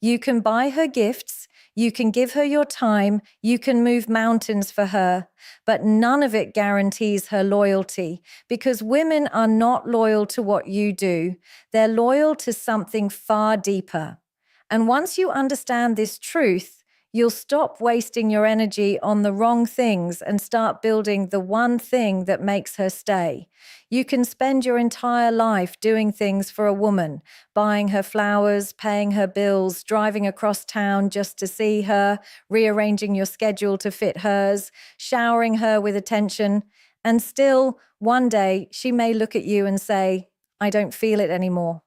You can buy her gifts, you can give her your time, you can move mountains for her, but none of it guarantees her loyalty because women are not loyal to what you do. They're loyal to something far deeper. And once you understand this truth, you'll stop wasting your energy on the wrong things and start building the one thing that makes her stay. You can spend your entire life doing things for a woman, buying her flowers, paying her bills, driving across town just to see her, rearranging your schedule to fit hers, showering her with attention, and still, one day, she may look at you and say, "I don't feel it anymore."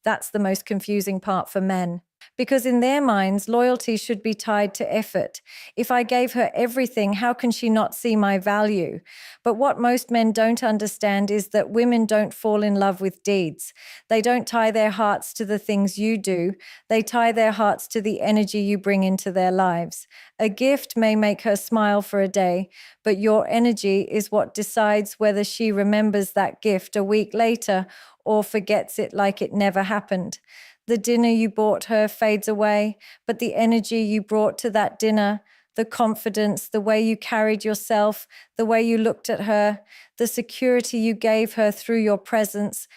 That's the most confusing part for men. Because in their minds, loyalty should be tied to effort. If I gave her everything, how can she not see my value? But what most men don't understand is that women don't fall in love with deeds. They don't tie their hearts to the things you do. They tie their hearts to the energy you bring into their lives. A gift may make her smile for a day, but your energy is what decides whether she remembers that gift a week later or forgets it like it never happened. The dinner you bought her fades away, but the energy you brought to that dinner, the confidence, the way you carried yourself, the way you looked at her, the security you gave her through your presence,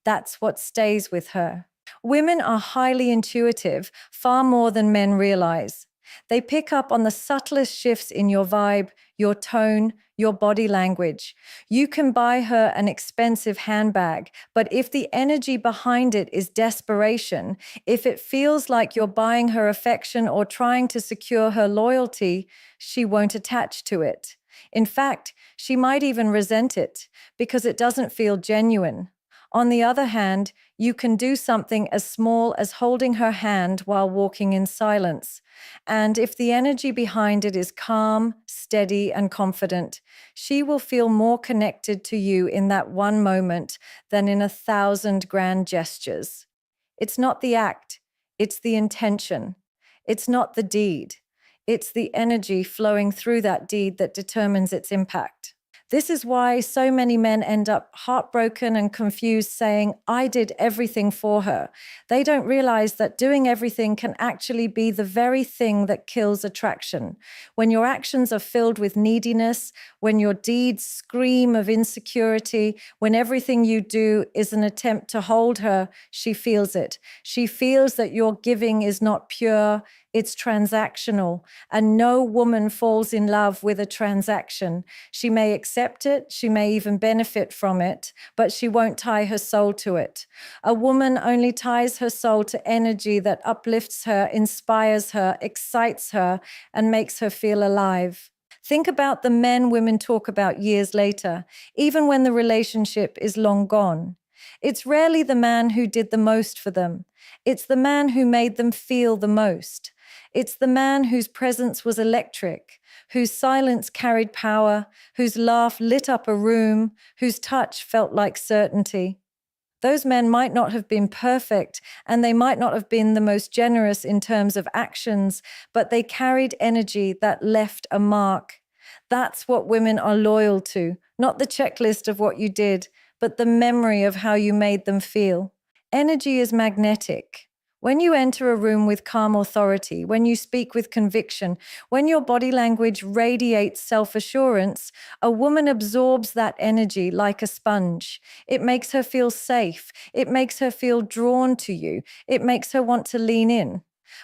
that's what stays with her. Women are highly intuitive, far more than men realize. They pick up on the subtlest shifts in your vibe, your tone, your body language. You can buy her an expensive handbag, but if the energy behind it is desperation, if it feels like you're buying her affection or trying to secure her loyalty, she won't attach to it. In fact, she might even resent it because it doesn't feel genuine. On the other hand, you can do something as small as holding her hand while walking in silence. And if the energy behind it is calm, steady, and confident, she will feel more connected to you in that one moment than in 1,000 grand gestures. It's not the act, it's the intention. It's not the deed. It's the energy flowing through that deed that determines its impact. This is why so many men end up heartbroken and confused saying, "I did everything for her." They don't realize that doing everything can actually be the very thing that kills attraction. When your actions are filled with neediness, when your deeds scream of insecurity, when everything you do is an attempt to hold her, she feels it. She feels that your giving is not pure, it's transactional, and no woman falls in love with a transaction. She may accept it, she may even benefit from it, but she won't tie her soul to it. A woman only ties her soul to energy that uplifts her, inspires her, excites her, and makes her feel alive. Think about the men women talk about years later, even when the relationship is long gone. It's rarely the man who did the most for them. It's the man who made them feel the most. It's the man whose presence was electric, whose silence carried power, whose laugh lit up a room, whose touch felt like certainty. Those men might not have been perfect, and they might not have been the most generous in terms of actions, but they carried energy that left a mark. That's what women are loyal to, not the checklist of what you did, but the memory of how you made them feel. Energy is magnetic. When you enter a room with calm authority, when you speak with conviction, when your body language radiates self-assurance, a woman absorbs that energy like a sponge. It makes her feel safe. It makes her feel drawn to you. It makes her want to lean in.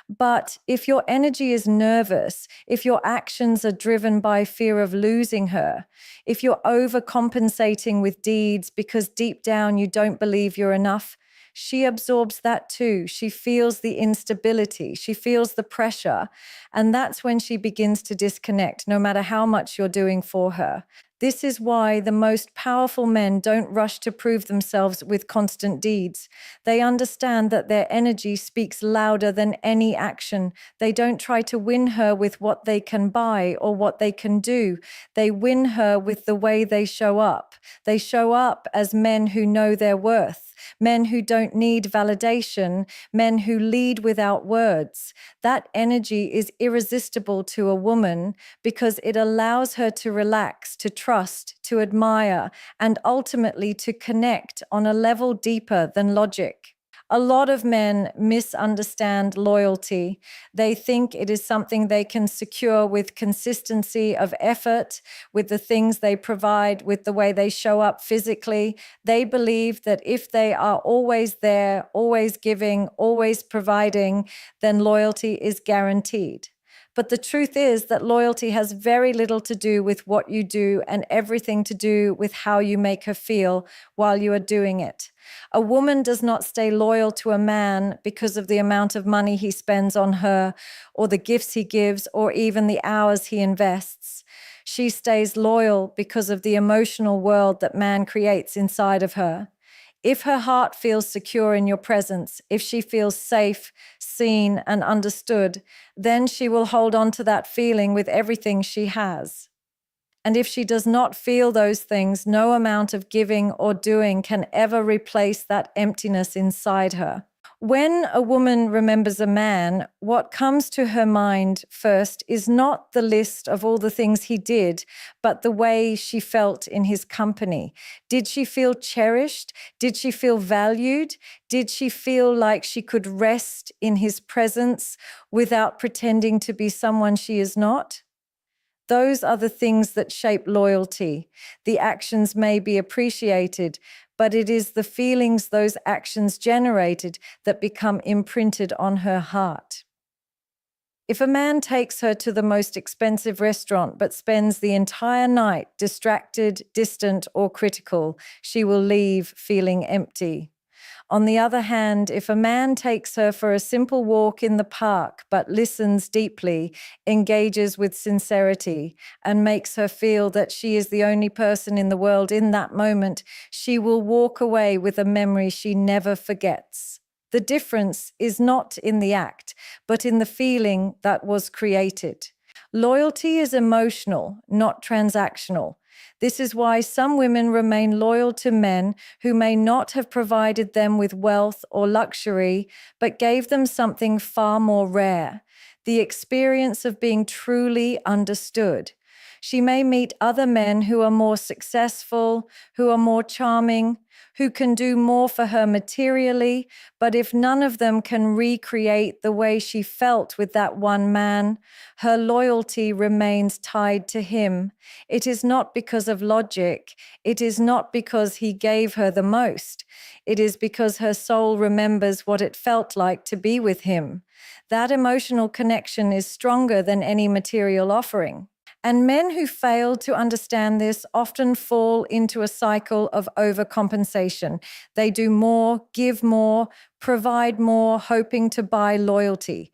But if your energy is nervous, if your actions are driven by fear of losing her, if you're overcompensating with deeds because deep down you don't believe you're enough, she absorbs that too. She feels the instability. She feels the pressure. And that's when she begins to disconnect, no matter how much you're doing for her. This is why the most powerful men don't rush to prove themselves with constant deeds. They understand that their energy speaks louder than any action. They don't try to win her with what they can buy or what they can do. They win her with the way they show up. They show up as men who know their worth, men who don't need validation, men who lead without words. That energy is irresistible to a woman because it allows her to relax, to trust, to admire, and ultimately to connect on a level deeper than logic. A lot of men misunderstand loyalty. They think it is something they can secure with consistency of effort, with the things they provide, with the way they show up physically. They believe that if they are always there, always giving, always providing, then loyalty is guaranteed. But the truth is that loyalty has very little to do with what you do and everything to do with how you make her feel while you are doing it. A woman does not stay loyal to a man because of the amount of money he spends on her, or the gifts he gives, or even the hours he invests. She stays loyal because of the emotional world that man creates inside of her. If her heart feels secure in your presence, if she feels safe, seen, and understood, then she will hold on to that feeling with everything she has. And if she does not feel those things, no amount of giving or doing can ever replace that emptiness inside her. When a woman remembers a man, what comes to her mind first is not the list of all the things he did, but the way she felt in his company. Did she feel cherished? Did she feel valued? Did she feel like she could rest in his presence without pretending to be someone she is not? Those are the things that shape loyalty. The actions may be appreciated, but it is the feelings those actions generated that become imprinted on her heart. If a man takes her to the most expensive restaurant but spends the entire night distracted, distant, or critical, she will leave feeling empty. On the other hand, if a man takes her for a simple walk in the park but listens deeply, engages with sincerity, and makes her feel that she is the only person in the world in that moment, she will walk away with a memory she never forgets. The difference is not in the act, but in the feeling that was created. Loyalty is emotional, not transactional. This is why some women remain loyal to men who may not have provided them with wealth or luxury, but gave them something far more rare, the experience of being truly understood. She may meet other men who are more successful, who are more charming, who can do more for her materially, but if none of them can recreate the way she felt with that one man, her loyalty remains tied to him. It is not because of logic. It is not because he gave her the most. It is because her soul remembers what it felt like to be with him. That emotional connection is stronger than any material offering. And men who fail to understand this often fall into a cycle of overcompensation. They do more, give more, provide more, hoping to buy loyalty.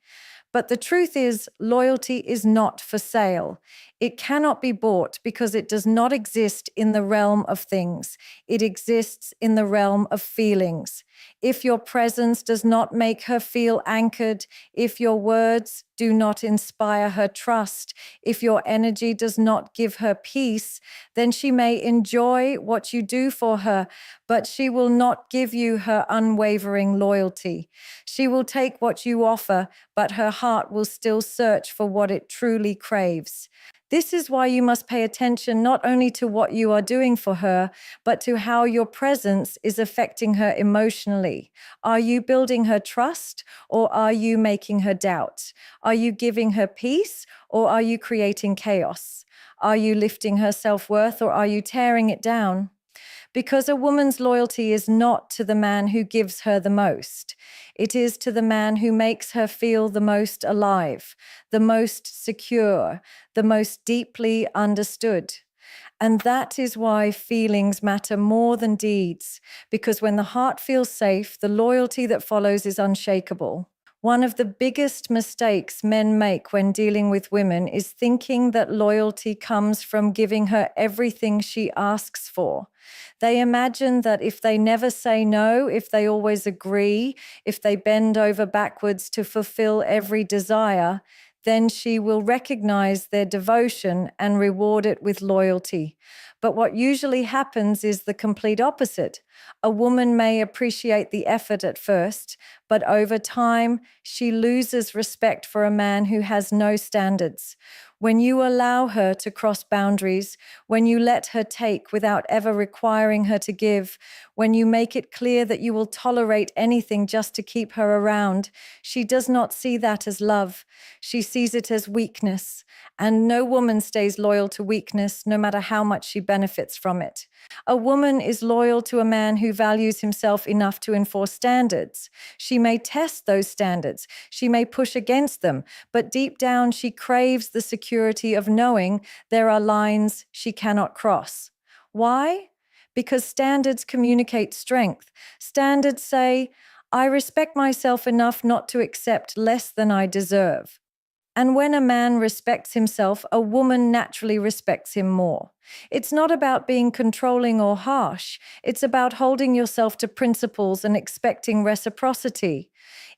But the truth is, loyalty is not for sale. It cannot be bought because it does not exist in the realm of things. It exists in the realm of feelings. If your presence does not make her feel anchored, if your words do not inspire her trust, if your energy does not give her peace, then she may enjoy what you do for her, but she will not give you her unwavering loyalty. She will take what you offer, but her heart will still search for what it truly craves. This is why you must pay attention not only to what you are doing for her, but to how your presence is affecting her emotionally. Are you building her trust, or are you making her doubt? Are you giving her peace, or are you creating chaos? Are you lifting her self-worth, or are you tearing it down? Because a woman's loyalty is not to the man who gives her the most. It is to the man who makes her feel the most alive, the most secure, the most deeply understood. And that is why feelings matter more than deeds, because when the heart feels safe, the loyalty that follows is unshakable. One of the biggest mistakes men make when dealing with women is thinking that loyalty comes from giving her everything she asks for. They imagine that if they never say no, if they always agree, if they bend over backwards to fulfill every desire, then she will recognize their devotion and reward it with loyalty. But what usually happens is the complete opposite. A woman may appreciate the effort at first, but over time, she loses respect for a man who has no standards. When you allow her to cross boundaries, when you let her take without ever requiring her to give, when you make it clear that you will tolerate anything just to keep her around, she does not see that as love. She sees it as weakness. And no woman stays loyal to weakness, no matter how much she benefits from it. A woman is loyal to a man who values himself enough to enforce standards. She may test those standards, she may push against them, but deep down she craves the security of knowing there are lines she cannot cross. Why? Because standards communicate strength. Standards say, I respect myself enough not to accept less than I deserve. And when a man respects himself, a woman naturally respects him more. It's not about being controlling or harsh. It's about holding yourself to principles and expecting reciprocity.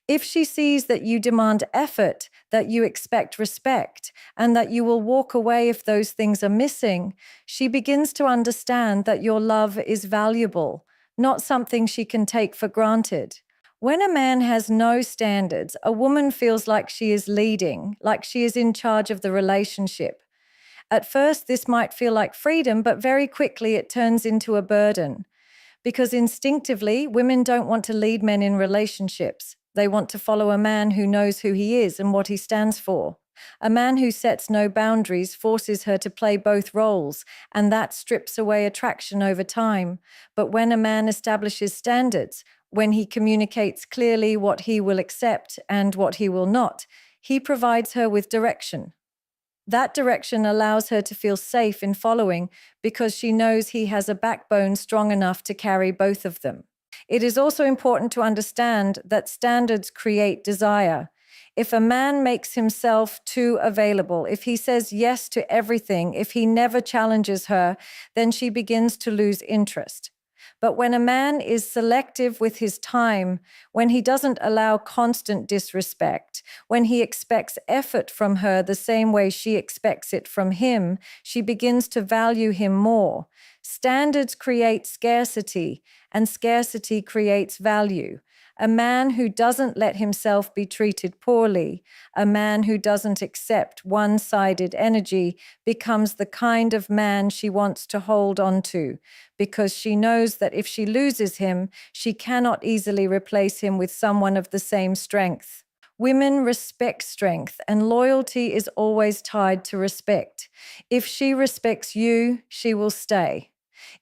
If she sees that you demand effort, that you expect respect, and that you will walk away if those things are missing, she begins to understand that your love is valuable, not something she can take for granted. When a man has no standards, a woman feels like she is leading, like she is in charge of the relationship. At first, this might feel like freedom, but very quickly it turns into a burden. Because instinctively, women don't want to lead men in relationships. They want to follow a man who knows who he is and what he stands for. A man who sets no boundaries forces her to play both roles, and that strips away attraction over time. But when a man establishes standards, when he communicates clearly what he will accept and what he will not, he provides her with direction. That direction allows her to feel safe in following because she knows he has a backbone strong enough to carry both of them. It is also important to understand that standards create desire. If a man makes himself too available, if he says yes to everything, if he never challenges her, then she begins to lose interest. But when a man is selective with his time, when he doesn't allow constant disrespect, when he expects effort from her the same way she expects it from him, she begins to value him more. Standards create scarcity, and scarcity creates value. A man who doesn't let himself be treated poorly, a man who doesn't accept one-sided energy, becomes the kind of man she wants to hold on to, because she knows that if she loses him, she cannot easily replace him with someone of the same strength. Women respect strength, and loyalty is always tied to respect. If she respects you, she will stay.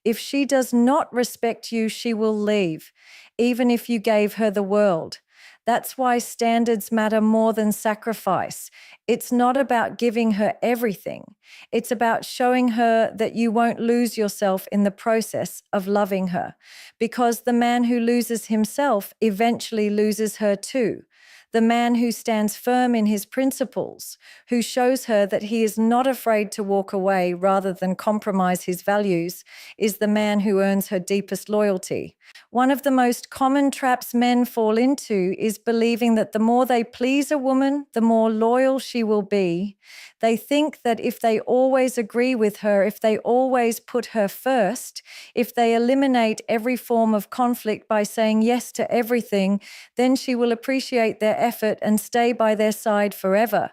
If she does not respect you, she will leave, even if you gave her the world. That's why standards matter more than sacrifice. It's not about giving her everything. It's about showing her that you won't lose yourself in the process of loving her, because the man who loses himself eventually loses her too. The man who stands firm in his principles, who shows her that he is not afraid to walk away rather than compromise his values, is the man who earns her deepest loyalty. One of the most common traps men fall into is believing that the more they please a woman, the more loyal she will be. They think that if they always agree with her, if they always put her first, if they eliminate every form of conflict by saying yes to everything, then she will appreciate their effort and stay by their side forever.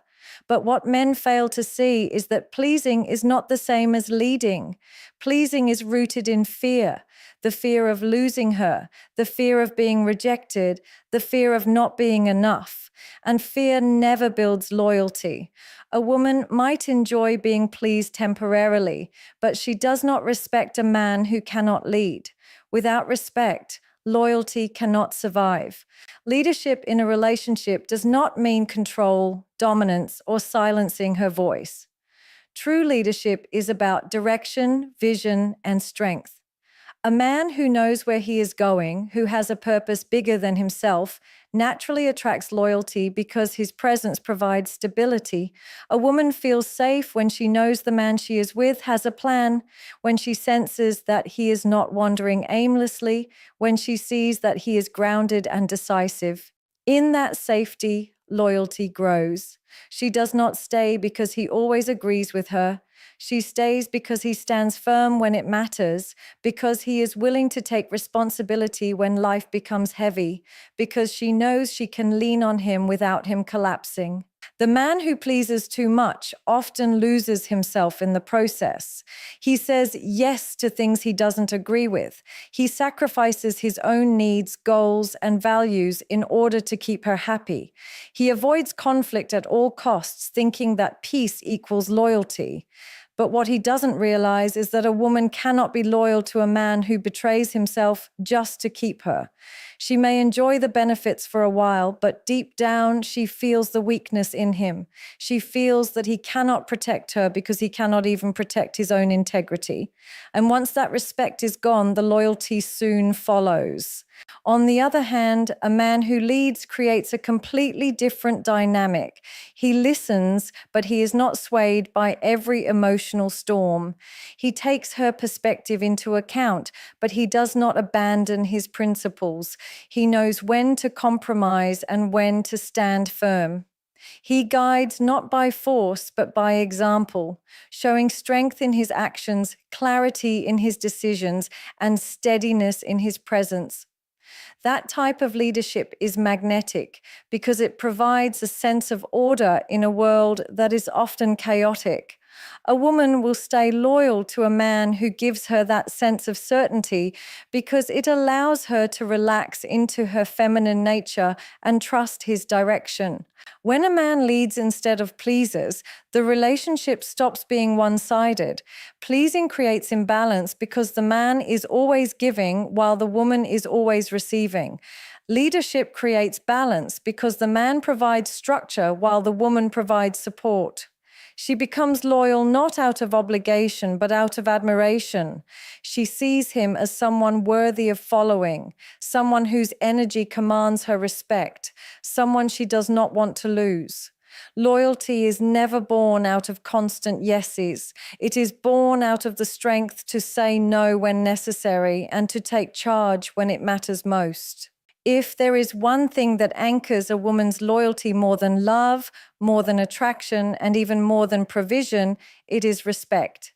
But what men fail to see is that pleasing is not the same as leading. Pleasing is rooted in fear, the fear of losing her, the fear of being rejected, the fear of not being enough. And fear never builds loyalty. A woman might enjoy being pleased temporarily, but she does not respect a man who cannot lead. Without respect, loyalty cannot survive. Leadership in a relationship does not mean control, dominance, or silencing her voice. True leadership is about direction, vision, and strength. A man who knows where he is going, who has a purpose bigger than himself, naturally attracts loyalty because his presence provides stability. A woman feels safe when she knows the man she is with has a plan, when she senses that he is not wandering aimlessly, when she sees that he is grounded and decisive. In that safety, loyalty grows. She does not stay because he always agrees with her. She stays because he stands firm when it matters, because he is willing to take responsibility when life becomes heavy, because she knows she can lean on him without him collapsing. The man who pleases too much often loses himself in the process. He says yes to things he doesn't agree with. He sacrifices his own needs, goals, and values in order to keep her happy. He avoids conflict at all costs, thinking that peace equals loyalty. But what he doesn't realize is that a woman cannot be loyal to a man who betrays himself just to keep her. She may enjoy the benefits for a while, but deep down, she feels the weakness in him. She feels that he cannot protect her because he cannot even protect his own integrity. And once that respect is gone, the loyalty soon follows. On the other hand, a man who leads creates a completely different dynamic. He listens, but he is not swayed by every emotional storm. He takes her perspective into account, but he does not abandon his principles. He knows when to compromise and when to stand firm. He guides not by force, but by example, showing strength in his actions, clarity in his decisions, and steadiness in his presence. That type of leadership is magnetic because it provides a sense of order in a world that is often chaotic. A woman will stay loyal to a man who gives her that sense of certainty because it allows her to relax into her feminine nature and trust his direction. When a man leads instead of pleases, the relationship stops being one-sided. Pleasing creates imbalance because the man is always giving while the woman is always receiving. Leadership creates balance because the man provides structure while the woman provides support. She becomes loyal not out of obligation, but out of admiration. She sees him as someone worthy of following, someone whose energy commands her respect, someone she does not want to lose. Loyalty is never born out of constant yeses. It is born out of the strength to say no when necessary and to take charge when it matters most. If there is one thing that anchors a woman's loyalty more than love, more than attraction, and even more than provision, it is respect.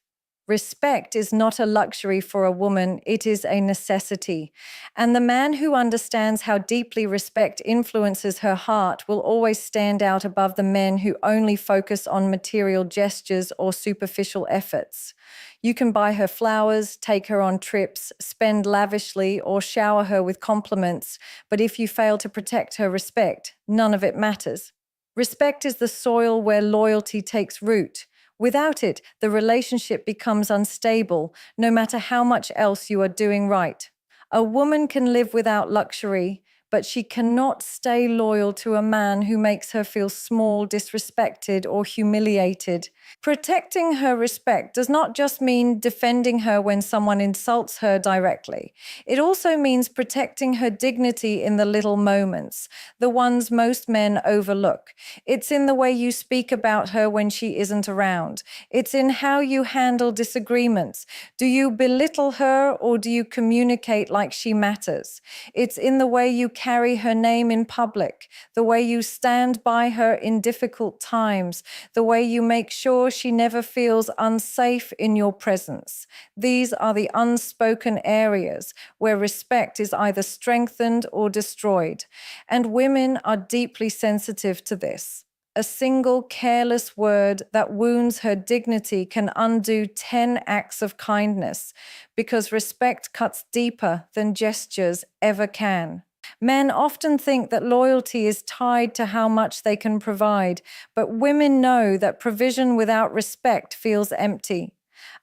Respect is not a luxury for a woman, it is a necessity. And the man who understands how deeply respect influences her heart will always stand out above the men who only focus on material gestures or superficial efforts. You can buy her flowers, take her on trips, spend lavishly, or shower her with compliments, but if you fail to protect her respect, none of it matters. Respect is the soil where loyalty takes root. Without it, the relationship becomes unstable, no matter how much else you are doing right. A woman can live without luxury, but she cannot stay loyal to a man who makes her feel small, disrespected, or humiliated. Protecting her respect does not just mean defending her when someone insults her directly. It also means protecting her dignity in the little moments, the ones most men overlook. It's in the way you speak about her when she isn't around. It's in how you handle disagreements. Do you belittle her or do you communicate like she matters? It's in the way you carry her name in public, the way you stand by her in difficult times, the way you make sure she never feels unsafe in your presence. These are the unspoken areas where respect is either strengthened or destroyed, and women are deeply sensitive to this. A single careless word that wounds her dignity can undo 10 acts of kindness because respect cuts deeper than gestures ever can. Men often think that loyalty is tied to how much they can provide, but women know that provision without respect feels empty.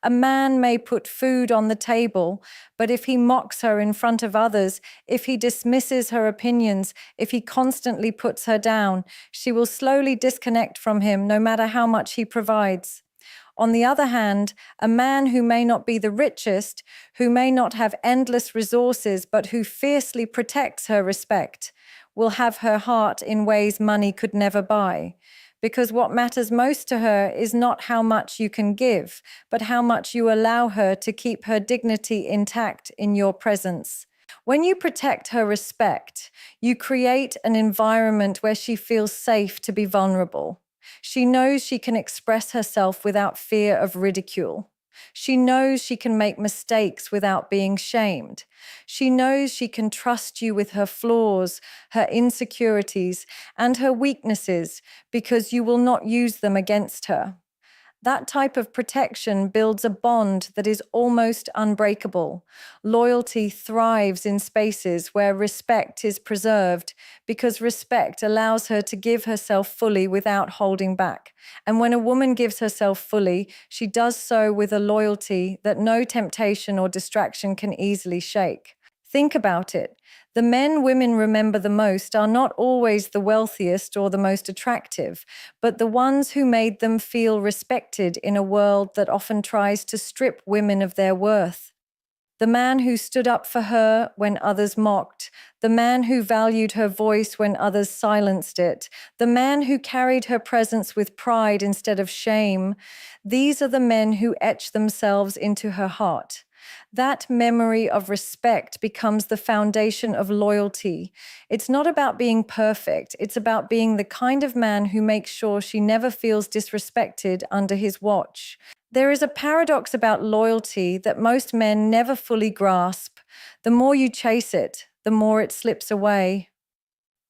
A man may put food on the table, but if he mocks her in front of others, if he dismisses her opinions, if he constantly puts her down, she will slowly disconnect from him no matter how much he provides. On the other hand, a man who may not be the richest, who may not have endless resources, but who fiercely protects her respect, will have her heart in ways money could never buy. Because what matters most to her is not how much you can give, but how much you allow her to keep her dignity intact in your presence. When you protect her respect, you create an environment where she feels safe to be vulnerable. She knows she can express herself without fear of ridicule. She knows she can make mistakes without being shamed. She knows she can trust you with her flaws, her insecurities, and her weaknesses because you will not use them against her. That type of protection builds a bond that is almost unbreakable. Loyalty thrives in spaces where respect is preserved because respect allows her to give herself fully without holding back. And when a woman gives herself fully, she does so with a loyalty that no temptation or distraction can easily shake. Think about it. The men women remember the most are not always the wealthiest or the most attractive, but the ones who made them feel respected in a world that often tries to strip women of their worth. The man who stood up for her when others mocked, the man who valued her voice when others silenced it, the man who carried her presence with pride instead of shame. These are the men who etch themselves into her heart. That memory of respect becomes the foundation of loyalty. It's not about being perfect. It's about being the kind of man who makes sure she never feels disrespected under his watch. There is a paradox about loyalty that most men never fully grasp. The more you chase it, the more it slips away.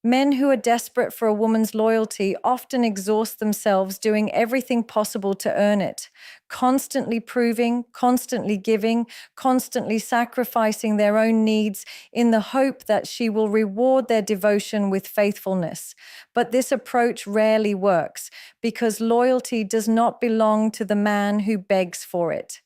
Men who are desperate for a woman's loyalty often exhaust themselves doing everything possible to earn it, constantly proving, constantly giving, constantly sacrificing their own needs in the hope that she will reward their devotion with faithfulness. But this approach rarely works because loyalty does not belong to the man who begs for it.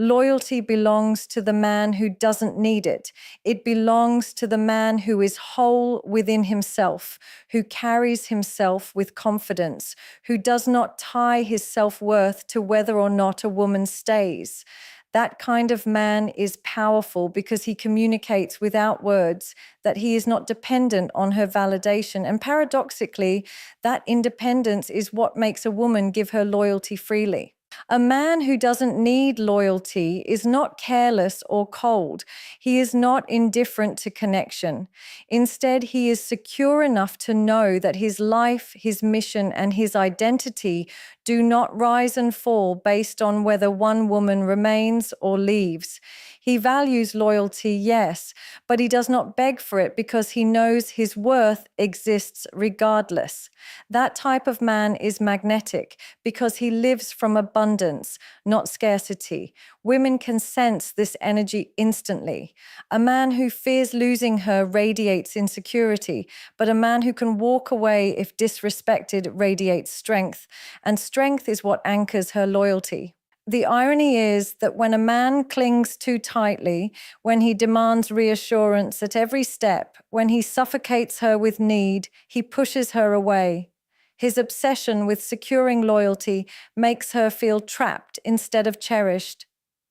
Loyalty belongs to the man who doesn't need it. It belongs to the man who is whole within himself, who carries himself with confidence, who does not tie his self-worth to whether or not a woman stays. That kind of man is powerful because he communicates without words, that he is not dependent on her validation. And paradoxically, that independence is what makes a woman give her loyalty freely. A man who doesn't need loyalty is not careless or cold. He is not indifferent to connection. Instead, he is secure enough to know that his life, his mission, and his identity do not rise and fall based on whether one woman remains or leaves. He values loyalty, yes, but he does not beg for it because he knows his worth exists regardless. That type of man is magnetic because he lives from abundance, not scarcity. Women can sense this energy instantly. A man who fears losing her radiates insecurity, but a man who can walk away if disrespected radiates strength, and strength is what anchors her loyalty. The irony is that when a man clings too tightly, when he demands reassurance at every step, when he suffocates her with need, he pushes her away. His obsession with securing loyalty makes her feel trapped instead of cherished.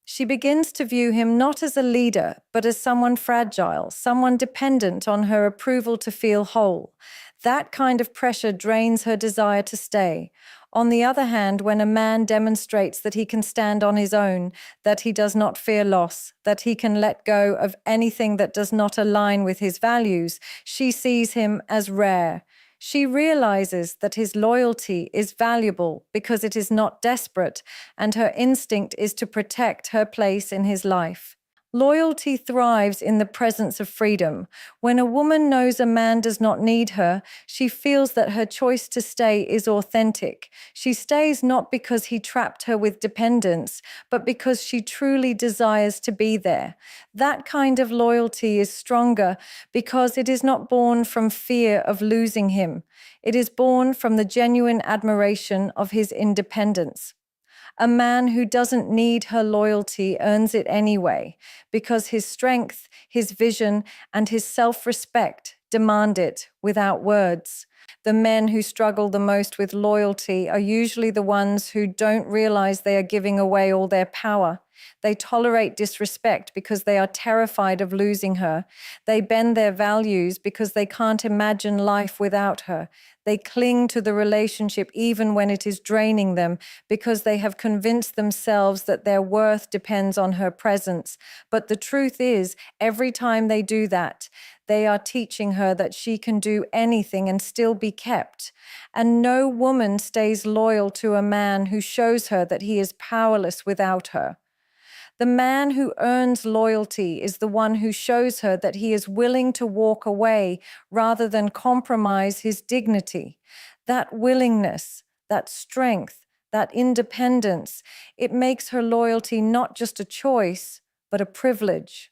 She begins to view him not as a leader, but as someone fragile, someone dependent on her approval to feel whole. That kind of pressure drains her desire to stay. On the other hand, when a man demonstrates that he can stand on his own, that he does not fear loss, that he can let go of anything that does not align with his values, she sees him as rare. She realizes that his loyalty is valuable because it is not desperate, and her instinct is to protect her place in his life. Loyalty thrives in the presence of freedom. When a woman knows a man does not need her, she feels that her choice to stay is authentic. She stays not because he trapped her with dependence, but because she truly desires to be there. That kind of loyalty is stronger because it is not born from fear of losing him. It is born from the genuine admiration of his independence. A man who doesn't need her loyalty earns it anyway, because his strength, his vision, and his self-respect demand it without words. The men who struggle the most with loyalty are usually the ones who don't realize they are giving away all their power. They tolerate disrespect because they are terrified of losing her. They bend their values because they can't imagine life without her. They cling to the relationship even when it is draining them because they have convinced themselves that their worth depends on her presence. But the truth is, every time they do that, They are teaching her that she can do anything and still be kept. And no woman stays loyal to a man who shows her that he is powerless without her. The man who earns loyalty is the one who shows her that he is willing to walk away rather than compromise his dignity. That willingness, that strength, that independence, it makes her loyalty not just a choice, but a privilege.